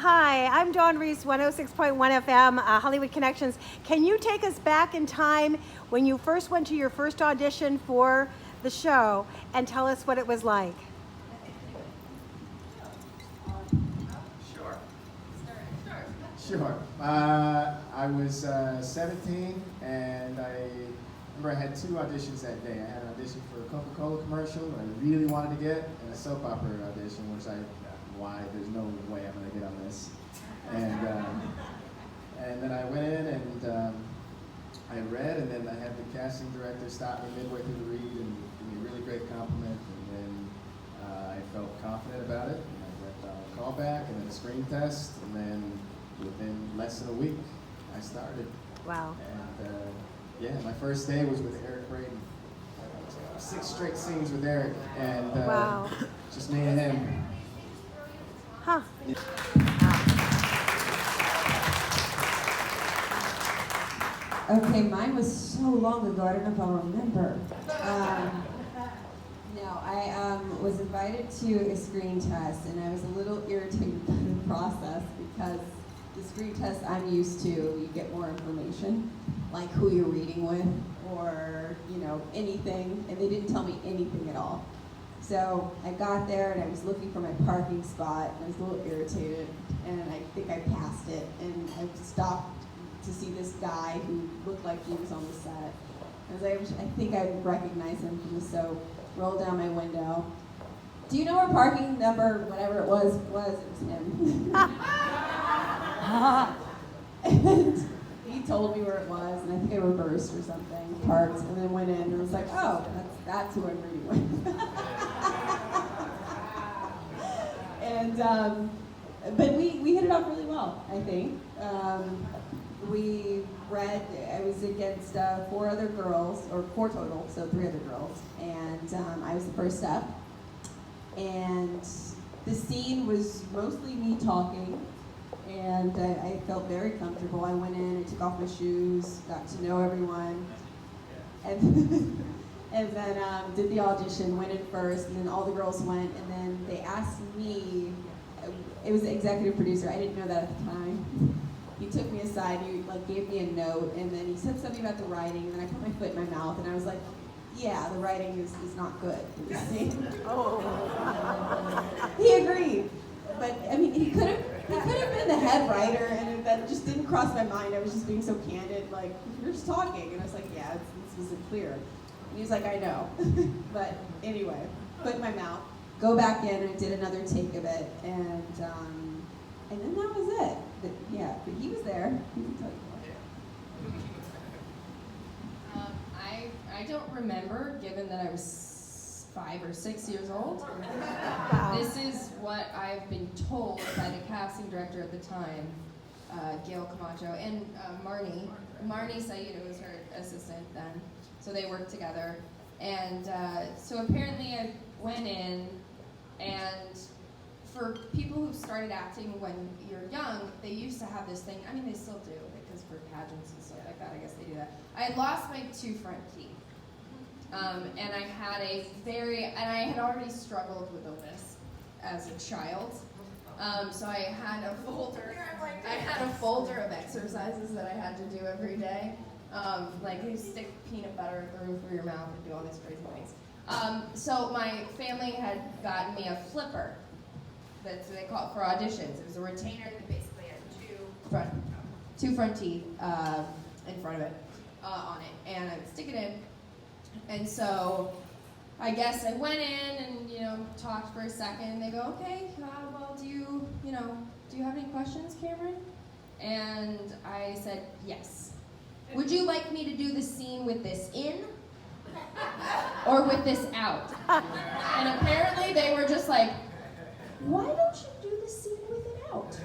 Hi, I'm Dawn Reese, 106.1 FM, Hollywood Connections. Can you take us back in time when you first went to your first audition for the show and tell us what it was like? Sure. I was 17, and I remember I had 2 auditions that day. I had an audition for a Coca-Cola commercial that I really wanted to get, and a soap opera audition, which there's no way I'm going to get on this. And then I went in and I read, and then I had the casting director stop me midway through the read and give me a really great compliment, and then I felt confident about it, and I went on a callback, and then a screen test, and then within less than a week, I started. Wow. And my first day was with Eric Braden. 6 straight scenes with Eric, and wow. Just me and him. Huh. Okay, mine was so long ago, I don't know if I'll remember. No, I was invited to a screen test, and I was a little irritated by the process because the screen test I'm used to, you get more information, like who you're reading with, or, anything, and they didn't tell me anything at all. So I got there, and I was looking for my parking spot, and I was a little irritated, and I think I passed it, and I stopped to see this guy who looked like he was on the set. I think I recognize him from the soap. Rolled down my window. Do you know where parking number, whatever it was? It was him. And he told me where it was, and I think I reversed or something, parked, and then went in, and was like, oh, that's who I'm reading with. And, but we hit it off really well, I think. We read, I was against 4 other girls, or 4 total, so 3 other girls, and I was the first up. And the scene was mostly me talking, and I felt very comfortable. I went in, I took off my shoes, got to know everyone, and and then did the audition, went in first, and then all the girls went, and then they asked me, it was the executive producer, I didn't know that at the time. He took me aside, he gave me a note, and then he said something about the writing, and then I put my foot in my mouth, and I was like, yeah, the writing is not good in this scene. Oh. He agreed, but I mean, he could have been the head writer, and that just didn't cross my mind. I was just being so candid, like, you're just talking, and I was like, yeah, this wasn't clear. And he was like, I know. But anyway, foot in my mouth, go back in, and I did another take of it, and then that was it. But he was there. He can tell you more. I don't remember, given that I was 5 or 6 years old. Wow. This is what I've been told by the casting director at the time, Gail Camacho, and Marnie. Marnie Saito was her assistant then, so they worked together. And so apparently I went in, and for people who started acting when you're young, they used to have this thing, I mean they still do, because for pageants and stuff like that, I guess they do that. I had lost my 2 front teeth. And I had already struggled with illness as a child. So I had a folder of exercises that I had to do every day. Like you stick peanut butter in the roof of your mouth and do all these crazy things. So my family had gotten me a flipper. That's what they call it for auditions. It was a retainer that basically had 2 front teeth in front of it, on it, and I would stick it in. And so I guess I went in and talked for a second, and they go, okay, well, do you have any questions, Cameron? And I said, yes. Would you like me to do the scene with this in or with this out? And apparently they were just like, why don't you do the scene with it out?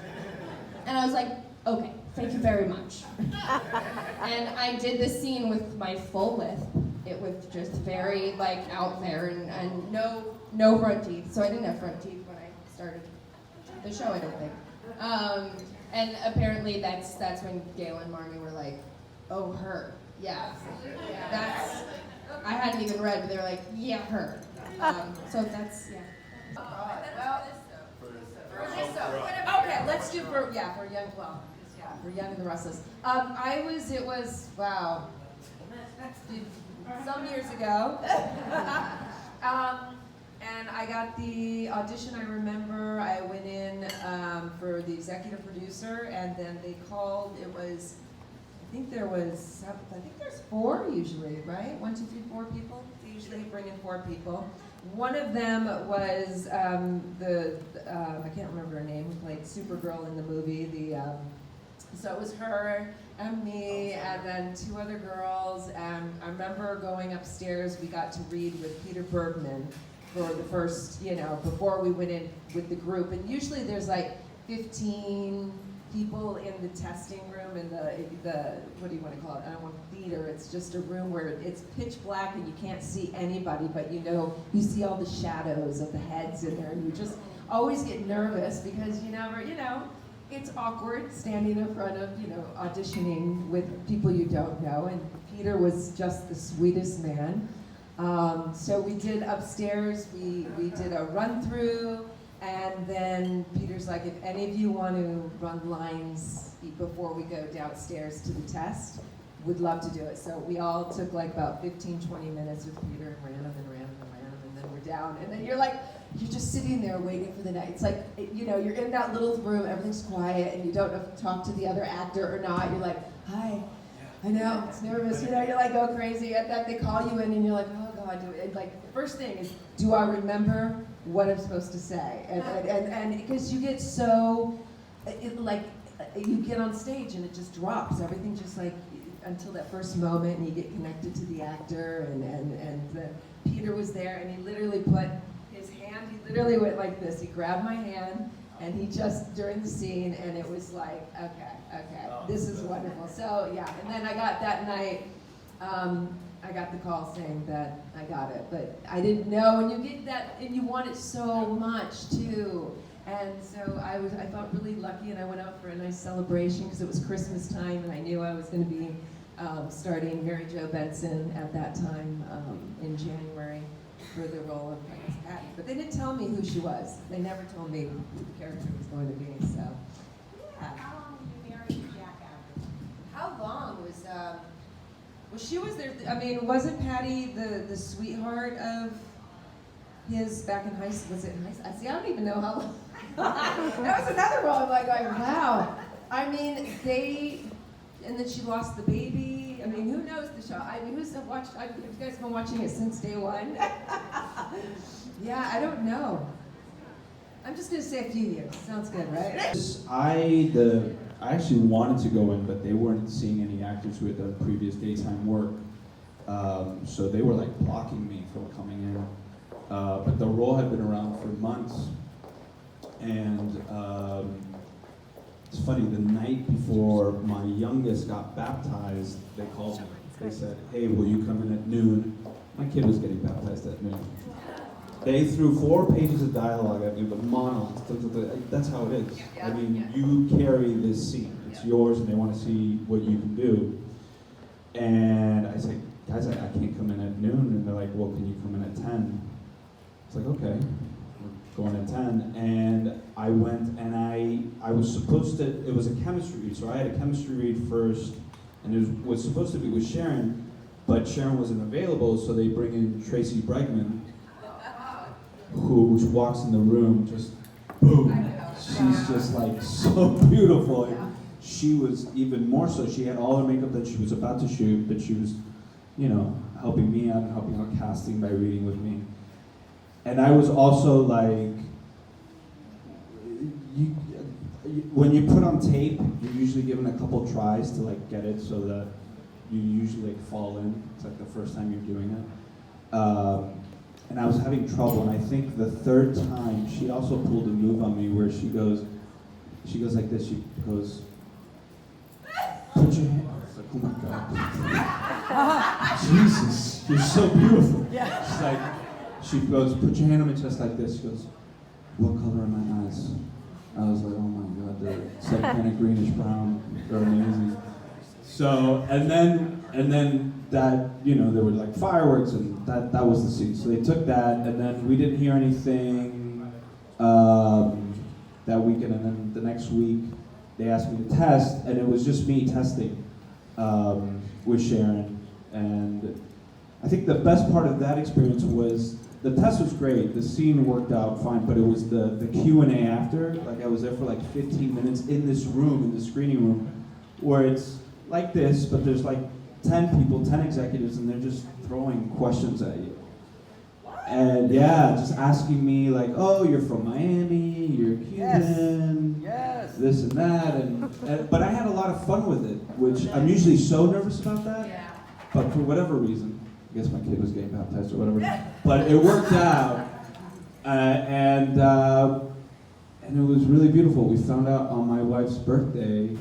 And I was like, okay, thank you very much. And I did the scene with my full lip. It was just very out there and no front teeth. So I didn't have front teeth when I started the show, I don't think. And apparently that's when Gail and Marnie were like, oh, her, yeah. I hadn't even read, but they were like, yeah, her. So that's, yeah. Okay, let's let's do for young, for Young and the Restless. It was, wow, some years ago. And I got the audition. I remember I went in for the executive producer, and then they called. It was, I think there's 4 usually, right? 1, 2, 3, 4 people. They usually bring in 4 people. One of them was I can't remember her name, who played Supergirl in the movie. So it was her and me, and then 2 other girls. And I remember going upstairs. We got to read with Peter Bergman for the first, before we went in with the group. And usually there's like 15 people in the testing room in the what do you want to call it? I don't want theater. It's just a room where it's pitch black and you can't see anybody, but you see all the shadows of the heads in there, and you just always get nervous because you never, it's awkward standing in front of, auditioning with people you don't know. And Peter was just the sweetest man. So we did upstairs, we did a run through, and then Peter's like, if any of you want to run lines before we go downstairs to the test, would love to do it. So we all took like about 15, 20 minutes with Peter and ran them, and then we're down. And then you're just sitting there waiting for the night. It's like, you're in that little room, everything's quiet, and you don't know if to talk to the other actor or not. You're like, hi. I know, it's nervous, you're like, go crazy. At that, they call you in and you're like, oh God, the first thing is, do I remember what I'm supposed to say? And because you get so, you get on stage and it just drops. Everything just until that first moment, and you get connected to the actor, and Peter was there, and he literally put his hand, he literally went like this. He grabbed my hand, and he just, during the scene, and it was like, okay, this is wonderful. So yeah, and then I got that night, I got the call saying that I got it, but I didn't know, and you get that, and you want it so much too. And so I felt really lucky, and I went out for a nice celebration because it was Christmas time, and I knew I was going to be starting Mary Jo Benson at that time in January for the role of, I guess, Patty. But they didn't tell me who she was. They never told me who the character was going to be. So. How long were you married to Jack after? How long was? Well, she was there. I mean, wasn't Patty the sweetheart of his back in high school? Was it in high school? See, I don't even know how long. That was another role. I'm like, wow. I mean, and then she lost the baby. I mean, who knows the show? I mean, who's watched? Have you guys been watching it since day one? Yeah, I don't know. I'm just gonna say a few years. Sounds good, right? I actually wanted to go in, but they weren't seeing any actors who had done previous daytime work, so they were like blocking me from coming in. But the role had been around for months, and it's funny. The night before my youngest got baptized, they called me. They said, "Hey, will you come in at noon?" My kid was getting baptized at noon. They threw 4 pages of dialogue at me, but monologues. That's how it is. I mean, you carry this scene. It's yours, and they want to see what you can do. And I said, guys, I can't come in at noon. And they're like, well, can you come in at 10? It's like, okay, we're going at 10. And I went, and I was supposed to, it was a chemistry read, so I had a chemistry read first, and it was supposed to be with Sharon, but Sharon wasn't available, so they bring in Tracy Bregman, who walks in the room, just boom. She's just like so beautiful. Like, she was even more so. She had all her makeup that she was about to shoot, but she was, helping me out and helping out casting by reading with me. And I was also like, when you put on tape, you're usually given a couple tries to like get it so that you usually like fall in. It's like the first time you're doing it. And I was having trouble, and I think the 3rd time, she also pulled a move on me where she goes like this, she goes, put your hand, I was like, oh my God. Jesus, you're so beautiful. Yeah. She's like, she goes, put your hand on my chest like this, she goes, what color are my eyes? I was like, oh my God, they're some kind of greenish brown, they're amazing. So, and then that, there were like fireworks, and that was the scene. So they took that, and then we didn't hear anything. that weekend, and then the next week they asked me to test, and it was just me testing with Sharon. And I think the best part of that experience was the test was great, the scene worked out fine, but it was the Q&A after. Like I was there for like 15 minutes in this room, in the screening room, where it's like this, but there's like 10 people, 10 executives, and they're just throwing questions at you. And yeah, just asking me like, oh, you're from Miami, you're Cuban, Yes. this and that, and but I had a lot of fun with it, which I'm usually so nervous about that, but for whatever reason, I guess my kid was getting baptized or whatever, but it worked out, and it was really beautiful. We found out on my wife's birthday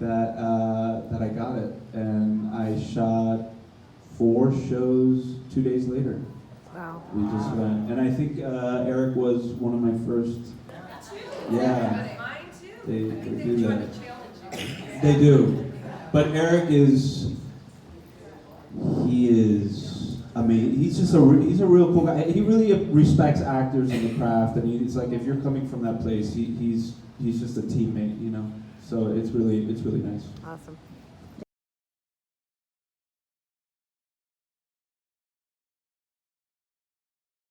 that I got it, and I shot 4 shows 2 days later. Wow. We just went, and I think Eric was one of my first. Yeah, Mine too. they do that. They do, but Eric is. He is. I mean, he's just he's a real cool guy. He really respects actors and the craft, and he's like, if you're coming from that place, he's just a teammate, you know. So it's really nice. Awesome.